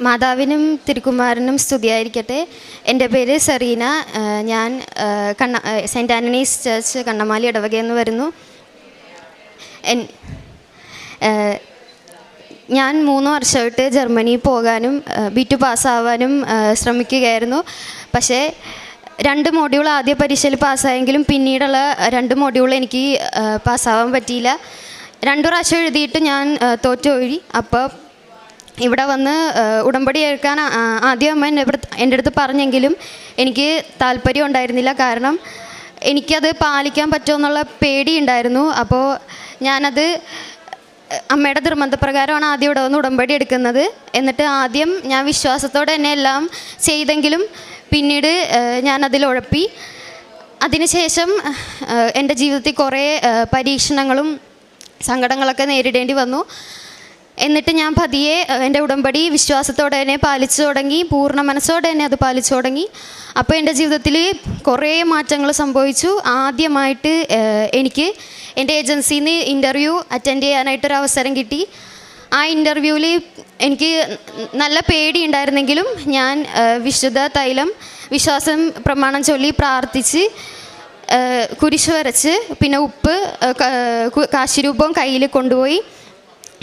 മാതാവിനും തിരുക്കുമാരനും സ്തുതിയായിരിക്കട്ടെ. എൻ്റെ പേര് സെറീന. ഞാൻ സെൻറ്റ് ആൻ്റണീസ് ചർച്ച് കണ്ണമാലി ഇടവകയിൽ നിന്ന് വരുന്നു. ഞാൻ 3 വർഷമായിട്ട് ജർമ്മനിയിൽ പോകാനും B2 പാസ്സാവാനും ശ്രമിക്കുകയായിരുന്നു. പക്ഷേ 2 മോഡ്യൂൾ ആദ്യ പരീക്ഷയിൽ പാസ്സായെങ്കിലും പിന്നീടുള്ള 2 മോഡ്യൂൾ എനിക്ക് പാസ്സാവാൻ പറ്റിയില്ല. 2 പ്രാവശ്യം എഴുതിയിട്ട് ഞാൻ തോറ്റുപോയി. അപ്പോൾ ഇവിടെ വന്ന് ഉടമ്പടി എടുക്കാൻ ആദ്യം അമ്മ എൻ്റെ അടുത്ത് പറഞ്ഞെങ്കിലും എനിക്ക് താല്പര്യം ഉണ്ടായിരുന്നില്ല. കാരണം എനിക്കത് പാലിക്കാൻ പറ്റുമെന്നുള്ള പേടിയുണ്ടായിരുന്നു. അപ്പോൾ ഞാനത് അമ്മയുടെ നിർബന്ധപ്രകാരമാണ് ആദ്യം ഇവിടെ വന്ന് ഉടമ്പടി എടുക്കുന്നത്. എന്നിട്ട് ആദ്യം ഞാൻ വിശ്വാസത്തോടെ തന്നെ എല്ലാം ചെയ്തെങ്കിലും പിന്നീട് ഞാനതിൽ ഉഴപ്പി. അതിനുശേഷം എൻ്റെ ജീവിതത്തിൽ കുറേ പരീക്ഷണങ്ങളും സങ്കടങ്ങളൊക്കെ നേരിടേണ്ടി വന്നു. എന്നിട്ട് ഞാൻ പതിയെ എൻ്റെ ഉടമ്പടി വിശ്വാസത്തോടെ തന്നെ പാലിച്ചു തുടങ്ങി, പൂർണ്ണ മനസ്സോടെ തന്നെ അത് പാലിച്ചു തുടങ്ങി. അപ്പോൾ എൻ്റെ ജീവിതത്തിൽ കുറേ മാറ്റങ്ങൾ സംഭവിച്ചു. ആദ്യമായിട്ട് എനിക്ക് എൻ്റെ ഏജൻസിയിൽ നിന്ന് ഇൻ്റർവ്യൂ അറ്റൻഡ് ചെയ്യാനായിട്ടൊരു അവസരം കിട്ടി. ആ ഇൻ്റർവ്യൂവിൽ എനിക്ക് നല്ല പേടി ഉണ്ടായിരുന്നെങ്കിലും ഞാൻ വിശുദ്ധ തൈലം വിശ്വാസം പ്രമാണം ചൊല്ലി പ്രാർത്ഥിച്ച് കുരിശ് വരച്ച് പിന്നെ ഉപ്പ് കാശിരൂപം കയ്യിൽ കൊണ്ടുപോയി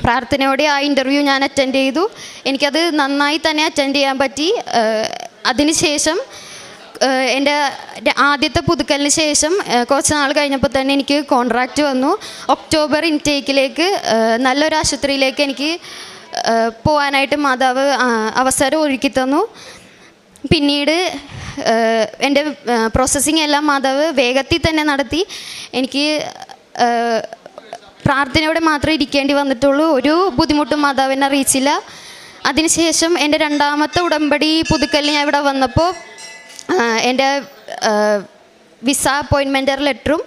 പ്രാർത്ഥനയോടെ ആ ഇൻ്റർവ്യൂ ഞാൻ അറ്റൻഡ് ചെയ്തു. എനിക്കത് നന്നായി തന്നെ അറ്റൻഡ് ചെയ്യാൻ പറ്റി. അതിനുശേഷം എൻ്റെ ആദ്യത്തെ പുതുക്കലിന് ശേഷം കുറച്ച് നാൾ കഴിഞ്ഞപ്പോൾ തന്നെ എനിക്ക് കോൺട്രാക്റ്റ് വന്നു. ഒക്ടോബർ ഇൻടേക്കിലേക്ക് നല്ലൊരു ആശുപത്രിയിലേക്ക് എനിക്ക് പോകാനായിട്ട് മാതാവ് അവസരം ഒരുക്കി തന്നു. പിന്നീട് എൻ്റെ പ്രോസസ്സിങ് എല്ലാം മാതാവ് വേഗത്തിൽ തന്നെ നടത്തി. എനിക്ക് പ്രാർത്ഥനയോടെ മാത്രമേ ഇരിക്കേണ്ടി വന്നിട്ടുള്ളൂ. ഒരു ബുദ്ധിമുട്ടും മാതാവിനെ അറിയിച്ചില്ല. അതിനുശേഷം എൻ്റെ 2ാമത്തെ ഉടമ്പടി പുതുക്കലിന് ഞാൻ ഇവിടെ വന്നപ്പോൾ എൻ്റെ വിസ അപ്പോയിൻമെൻ്റ് ലെറ്ററും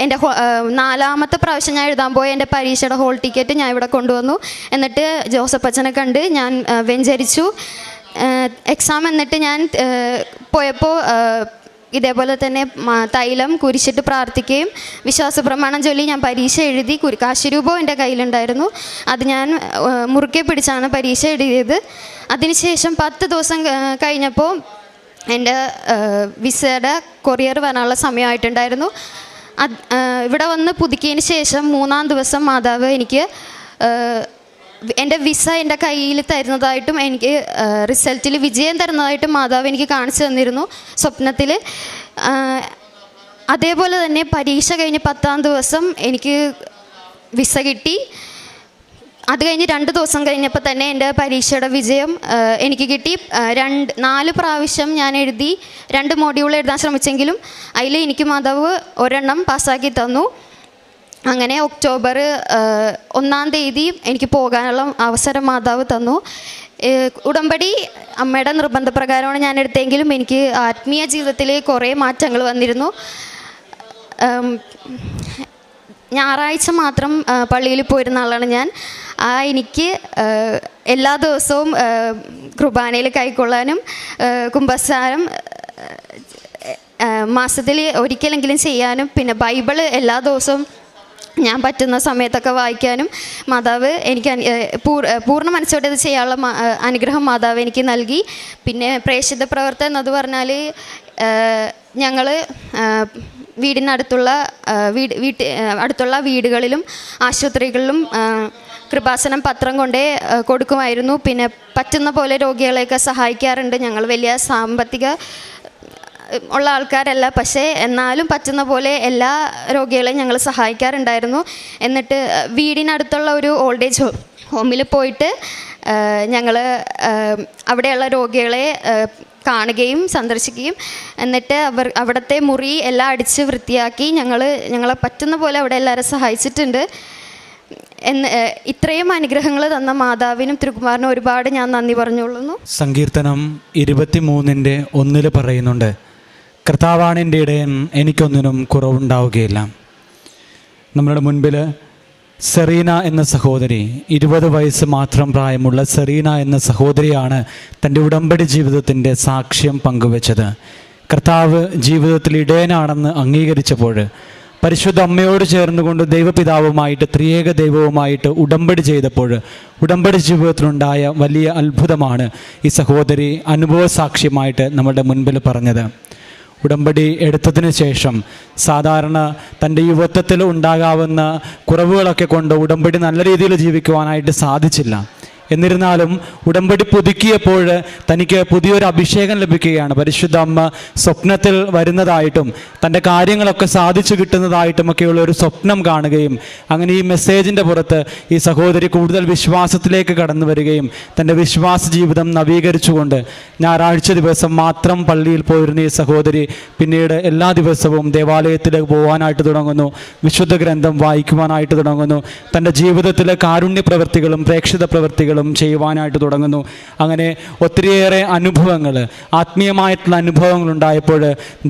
എൻ്റെ 4ാമത്തെ പ്രാവശ്യം ഞാൻ എഴുതാൻ പോയ എൻ്റെ പരീക്ഷയുടെ ഹോൾ ടിക്കറ്റ് ഞാൻ ഇവിടെ കൊണ്ടുവന്നു. എന്നിട്ട് ജോസഫ് അച്ഛനെ കണ്ട് ഞാൻ വെഞ്ചരിച്ചു. എക്സാം എന്നിട്ട് ഞാൻ പോയപ്പോൾ ഇതേപോലെ തന്നെ തൈലം കുരിശിട്ട് പ്രാർത്ഥിക്കുകയും വിശ്വാസ പ്രമാണം ചൊല്ലി ഞാൻ പരീക്ഷ എഴുതി. കാശിരൂപം എൻ്റെ കയ്യിലുണ്ടായിരുന്നു. അത് ഞാൻ മുറുക്കെ പിടിച്ചാണ് പരീക്ഷ എഴുതിയത്. അതിനുശേഷം 10 ദിവസം കഴിഞ്ഞപ്പോൾ എൻ്റെ വിസയുടെ കൊറിയർ വരാനുള്ള സമയമായിട്ടുണ്ടായിരുന്നു. ഇവിടെ വന്ന് പുതുക്കിയതിന് ശേഷം 3-ാം ദിവസം മാതാവ് എനിക്ക് എൻ്റെ വിസ എൻ്റെ കയ്യിൽ തരുന്നതായിട്ടും എനിക്ക് റിസൾട്ടിൽ വിജയം തരുന്നതായിട്ടും മാതാവ് എനിക്ക് കാണിച്ചു തന്നിരുന്നു സ്വപ്നത്തിൽ. അതേപോലെ തന്നെ പരീക്ഷ കഴിഞ്ഞ് 10-ാം ദിവസം എനിക്ക് വിസ കിട്ടി. അത് കഴിഞ്ഞ് 2 ദിവസം കഴിഞ്ഞപ്പോൾ തന്നെ എൻ്റെ പരീക്ഷയുടെ വിജയം എനിക്ക് കിട്ടി. 4 പ്രാവശ്യം ഞാൻ എഴുതി 2 മോഡ്യൂൾ എഴുതാൻ ശ്രമിച്ചെങ്കിലും അതിൽ എനിക്ക് മാതാവ് ഒരെണ്ണം പാസ്സാക്കി തന്നു. അങ്ങനെ ഒക്ടോബർ 1-ാം തീയതി എനിക്ക് പോകാനുള്ള അവസരം മാതാവ് തന്നു. ഉടമ്പടി അമ്മയുടെ നിർബന്ധപ്രകാരമാണ് ഞാൻ എടുത്തെങ്കിലും എനിക്ക് ആത്മീയ ജീവിതത്തിൽ കുറേ മാറ്റങ്ങൾ വന്നിരുന്നു. ഞായറാഴ്ച മാത്രം പള്ളിയിൽ പോയിരുന്ന ആളാണ് ഞാൻ. എനിക്ക് എല്ലാ ദിവസവും കുർബാനയിൽ കൈക്കൊള്ളാനും കുമ്പസാരം മാസത്തിൽ ഒരിക്കലെങ്കിലും ചെയ്യാനും പിന്നെ ബൈബിള് എല്ലാ ദിവസവും ഞാൻ പറ്റുന്ന സമയത്തൊക്കെ വായിക്കാനും മാതാവ് എനിക്ക് പൂർണ്ണ മനസ്സോടെ ഇത് ചെയ്യാനുള്ള അനുഗ്രഹം മാതാവ് എനിക്ക് നൽകി. പിന്നെ പ്രേക്ഷിത പ്രവർത്തനം എന്നത് പറഞ്ഞാൽ ഞങ്ങൾ അടുത്തുള്ള വീടുകളിലും ആശുപത്രികളിലും കൃപാസനം പത്രം കൊണ്ടേ കൊടുക്കുമായിരുന്നു. പിന്നെ പറ്റുന്ന പോലെ രോഗികളെയൊക്കെ സഹായിക്കാറുണ്ട്. ഞങ്ങൾ വലിയ സാമ്പത്തിക ഉള്ള ആൾക്കാരല്ല, പക്ഷേ എന്നാലും പറ്റുന്ന പോലെ എല്ലാ രോഗികളെയും ഞങ്ങൾ സഹായിക്കാറുണ്ടായിരുന്നു. എന്നിട്ട് വീടിനടുത്തുള്ള ഒരു ഓൾഡ് ഏജ് ഹോമിൽ പോയിട്ട് ഞങ്ങൾ അവിടെയുള്ള രോഗികളെ കാണുകയും സന്ദർശിക്കുകയും എന്നിട്ട് അവിടുത്തെ മുറി എല്ലാം അടിച്ച് വൃത്തിയാക്കി ഞങ്ങളെ പറ്റുന്ന പോലെ അവിടെ എല്ലാവരും സഹായിച്ചിട്ടുണ്ട്. ഇത്രയും അനുഗ്രഹങ്ങൾ തന്ന മാതാവിനും തിരുക്കുമാരനും ഒരുപാട് ഞാൻ നന്ദി പറഞ്ഞുകൊള്ളുന്നു. സങ്കീർത്തനം 23:1 പറയുന്നുണ്ട്, കർത്താവാണെൻ്റെ ഇടയൻ, എനിക്കൊന്നിനും കുറവുണ്ടാവുകയില്ല. നമ്മളുടെ മുൻപിൽ സെറീന എന്ന സഹോദരി, 20 വയസ്സ് മാത്രം പ്രായമുള്ള സെറീന എന്ന സഹോദരിയാണ് തൻ്റെ ഉടമ്പടി ജീവിതത്തിൻ്റെ സാക്ഷ്യം പങ്കുവച്ചത്. കർത്താവ് ജീവിതത്തിൽ ഇടയനാണെന്ന് അംഗീകരിച്ചപ്പോൾ പരിശുദ്ധ അമ്മയോട് ചേർന്നുകൊണ്ട് ദൈവപിതാവുമായിട്ട് ത്രിയേക ദൈവവുമായിട്ട് ഉടമ്പടി ചെയ്തപ്പോൾ ഉടമ്പടി ജീവിതത്തിലുണ്ടായ വലിയ അത്ഭുതമാണ് ഈ സഹോദരി അനുഭവ സാക്ഷ്യമായിട്ട് നമ്മുടെ മുൻപിൽ പറഞ്ഞത്. ഉടമ്പടി എടുത്തതിന് ശേഷം സാധാരണ തൻ്റെ യുവത്വത്തിൽ ഉണ്ടാകാവുന്ന കുറവുകളൊക്കെ കൊണ്ട് ഉടമ്പടി നല്ല രീതിയിൽ ജീവിക്കുവാനായിട്ട് സാധിച്ചില്ല. എന്നിരുന്നാലും ഉടമ്പടി പുതുക്കിയപ്പോൾ തനിക്ക് പുതിയൊരു അഭിഷേകം ലഭിക്കുകയാണ്. പരിശുദ്ധ അമ്മ സ്വപ്നത്തിൽ വരുന്നതായിട്ടും തൻ്റെ കാര്യങ്ങളൊക്കെ സാധിച്ചു കിട്ടുന്നതായിട്ടുമൊക്കെയുള്ള ഒരു സ്വപ്നം കാണുകയും അങ്ങനെ ഈ മെസ്സേജിൻ്റെ പുറത്ത് ഈ സഹോദരി കൂടുതൽ വിശ്വാസത്തിലേക്ക് കടന്നു വരികയും തൻ്റെ വിശ്വാസ ജീവിതം നവീകരിച്ചുകൊണ്ട് ഞായറാഴ്ച ദിവസം മാത്രം പള്ളിയിൽ പോയിരുന്ന ഈ സഹോദരി പിന്നീട് എല്ലാ ദിവസവും ദേവാലയത്തിലേക്ക് പോകാനായിട്ട് തുടങ്ങുന്നു, വിശുദ്ധ ഗ്രന്ഥം വായിക്കുവാനായിട്ട് തുടങ്ങുന്നു, തൻ്റെ ജീവിതത്തിലെ കാരുണ്യ പ്രവൃത്തികളും പ്രേക്ഷിത പ്രവൃത്തികളും ചെയ്യുവാനായിട്ട് തുടങ്ങുന്നു. അങ്ങനെ ഒത്തിരിയേറെ അനുഭവങ്ങൾ, ആത്മീയമായിട്ടുള്ള അനുഭവങ്ങൾ ഉണ്ടായപ്പോൾ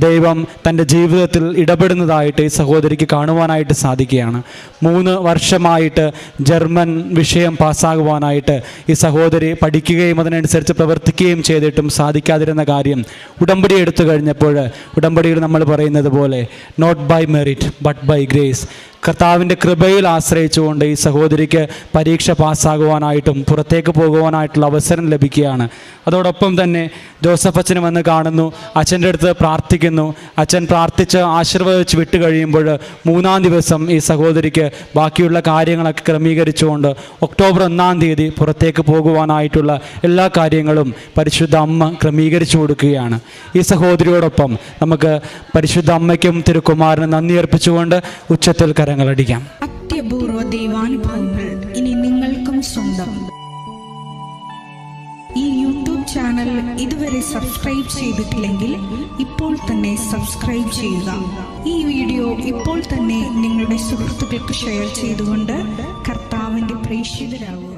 ദൈവം തൻ്റെ ജീവിതത്തിൽ ഇടപെടുന്നതായിട്ട് ഈ സഹോദരിക്ക് കാണുവാനായിട്ട് സാധിക്കുകയാണ്. 3 വർഷമായിട്ട് ജർമ്മൻ വിഷയം പാസ്സാകുവാനായിട്ട് ഈ സഹോദരി പഠിക്കുകയും അതിനനുസരിച്ച് പ്രവർത്തിക്കുകയും ചെയ്തിട്ടും സാധിക്കാതിരുന്ന കാര്യം ഉടമ്പടി എടുത്തു കഴിഞ്ഞപ്പോൾ ഉടമ്പടിയിൽ നമ്മൾ പറയുന്നത് പോലെ not by merit but by grace, കർത്താവിൻ്റെ കൃപയിൽ ആശ്രയിച്ചുകൊണ്ട് ഈ സഹോദരിക്ക് പരീക്ഷ പാസ്സാകുവാനായിട്ടും പുറത്തേക്ക് പോകുവാനായിട്ടുള്ള അവസരം ലഭിക്കുകയാണ്. അതോടൊപ്പം തന്നെ ജോസഫ് അച്ഛന് വന്ന് കാണുന്നു, അച്ഛൻ്റെ അടുത്ത് പ്രാർത്ഥിക്കുന്നു. അച്ഛൻ പ്രാർത്ഥിച്ച് ആശീർവദിച്ച് വിട്ട് കഴിയുമ്പോൾ 3-ാം ദിവസം ഈ സഹോദരിക്ക് ബാക്കിയുള്ള കാര്യങ്ങളൊക്കെ ക്രമീകരിച്ചുകൊണ്ട് ഒക്ടോബർ 1-ാം തീയതി പുറത്തേക്ക് പോകുവാനായിട്ടുള്ള എല്ലാ കാര്യങ്ങളും പരിശുദ്ധ അമ്മ ക്രമീകരിച്ചു കൊടുക്കുകയാണ്. ഈ സഹോദരിയോടൊപ്പം നമുക്ക് പരിശുദ്ധ അമ്മയ്ക്കും തിരുക്കുമാരനും നന്ദി അർപ്പിച്ചുകൊണ്ട് ഉച്ചത്തിൽ കരങ്ങളടിക്കാം. അത്യപൂർവ ദൈവാനുഭവങ്ങൾ ഇനി നിങ്ങൾക്കും സ്വന്തം. ഈ യൂട്യൂബ് ചാനൽ ഇതുവരെ സബ്സ്ക്രൈബ് ചെയ്തിട്ടില്ലെങ്കിൽ ഇപ്പോൾ തന്നെ സബ്സ്ക്രൈബ് ചെയ്യുക. ഈ വീഡിയോ ഇപ്പോൾ തന്നെ നിങ്ങളുടെ സുഹൃത്തുക്കൾക്ക് ഷെയർ ചെയ്തുകൊണ്ട് കർത്താവിൻ്റെ പ്രേക്ഷിതരാകുക.